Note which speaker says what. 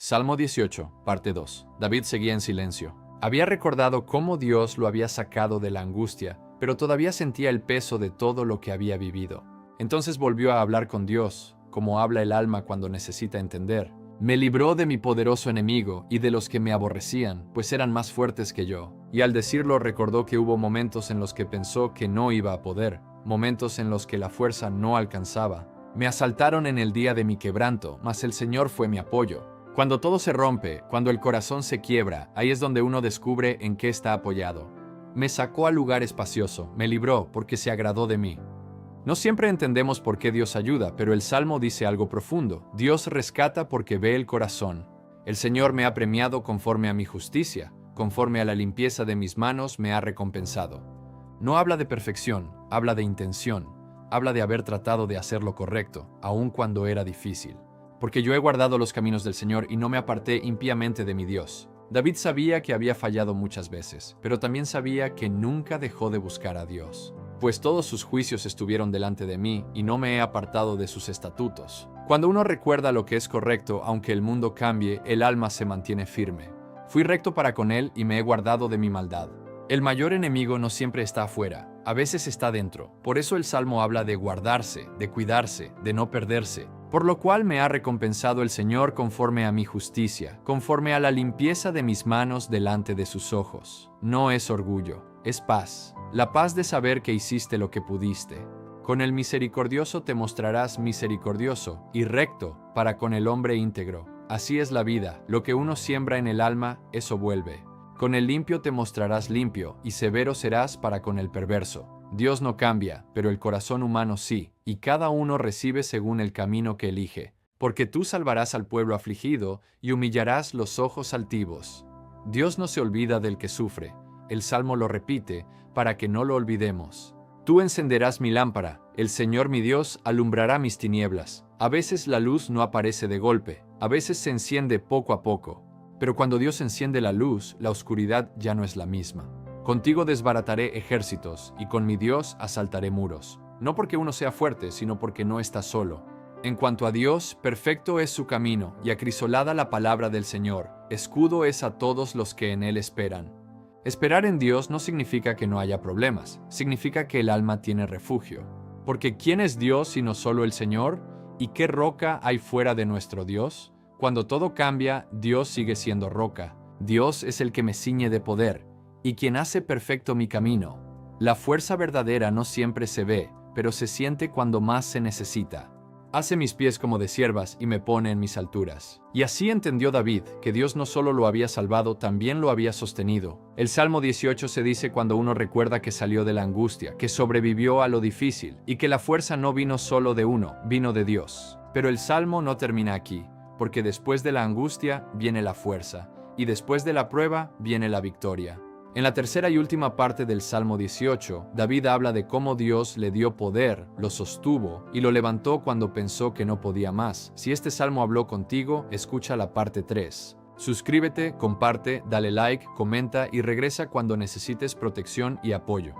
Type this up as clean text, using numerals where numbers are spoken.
Speaker 1: Salmo 18, parte 2. David seguía en silencio. Había recordado cómo Dios lo había sacado de la angustia, pero todavía sentía el peso de todo lo que había vivido. Entonces volvió a hablar con Dios, como habla el alma cuando necesita entender. Me libró de mi poderoso enemigo y de los que me aborrecían, pues eran más fuertes que yo. Y al decirlo recordó que hubo momentos en los que pensó que no iba a poder, momentos en los que la fuerza no alcanzaba. Me asaltaron en el día de mi quebranto, mas el Señor fue mi apoyo. Cuando todo se rompe, cuando el corazón se quiebra, ahí es donde uno descubre en qué está apoyado. Me sacó al lugar espacioso, me libró porque se agradó de mí. No siempre entendemos por qué Dios ayuda, pero el Salmo dice algo profundo. Dios rescata porque ve el corazón. El Señor me ha premiado conforme a mi justicia, conforme a la limpieza de mis manos me ha recompensado. No habla de perfección, habla de intención, habla de haber tratado de hacer lo correcto, aun cuando era difícil. Porque yo he guardado los caminos del Señor y no me aparté impíamente de mi Dios. David sabía que había fallado muchas veces, pero también sabía que nunca dejó de buscar a Dios. Pues todos sus juicios estuvieron delante de mí y no me he apartado de sus estatutos. Cuando uno recuerda lo que es correcto, aunque el mundo cambie, el alma se mantiene firme. Fui recto para con él y me he guardado de mi maldad. El mayor enemigo no siempre está afuera, a veces está dentro. Por eso el Salmo habla de guardarse, de cuidarse, de no perderse. Por lo cual me ha recompensado el Señor conforme a mi justicia, conforme a la limpieza de mis manos delante de sus ojos. No es orgullo, es paz, la paz de saber que hiciste lo que pudiste. Con el misericordioso te mostrarás misericordioso y recto para con el hombre íntegro. Así es la vida, lo que uno siembra en el alma, eso vuelve. Con el limpio te mostrarás limpio y severo serás para con el perverso. Dios no cambia, pero el corazón humano sí, y cada uno recibe según el camino que elige. Porque tú salvarás al pueblo afligido y humillarás los ojos altivos. Dios no se olvida del que sufre. El Salmo lo repite, para que no lo olvidemos. Tú encenderás mi lámpara, el Señor mi Dios alumbrará mis tinieblas. A veces la luz no aparece de golpe, a veces se enciende poco a poco. Pero cuando Dios enciende la luz, la oscuridad ya no es la misma. Contigo desbarataré ejércitos, y con mi Dios asaltaré muros. No porque uno sea fuerte, sino porque no está solo. En cuanto a Dios, perfecto es su camino, y acrisolada la palabra del Señor. Escudo es a todos los que en Él esperan. Esperar en Dios no significa que no haya problemas, significa que el alma tiene refugio. Porque ¿quién es Dios sino solo el Señor? ¿Y qué roca hay fuera de nuestro Dios? Cuando todo cambia, Dios sigue siendo roca. Dios es el que me ciñe de poder, y quien hace perfecto mi camino. La fuerza verdadera no siempre se ve, pero se siente cuando más se necesita. Hace mis pies como de ciervas y me pone en mis alturas. Y así entendió David, que Dios no solo lo había salvado, también lo había sostenido. El Salmo 18 se dice cuando uno recuerda que salió de la angustia, que sobrevivió a lo difícil, y que la fuerza no vino solo de uno, vino de Dios. Pero el Salmo no termina aquí, porque después de la angustia viene la fuerza, y después de la prueba viene la victoria. En la tercera y última parte del Salmo 18, David habla de cómo Dios le dio poder, lo sostuvo y lo levantó cuando pensó que no podía más. Si este Salmo habló contigo, escucha la parte 3. Suscríbete, comparte, dale like, comenta y regresa cuando necesites protección y apoyo.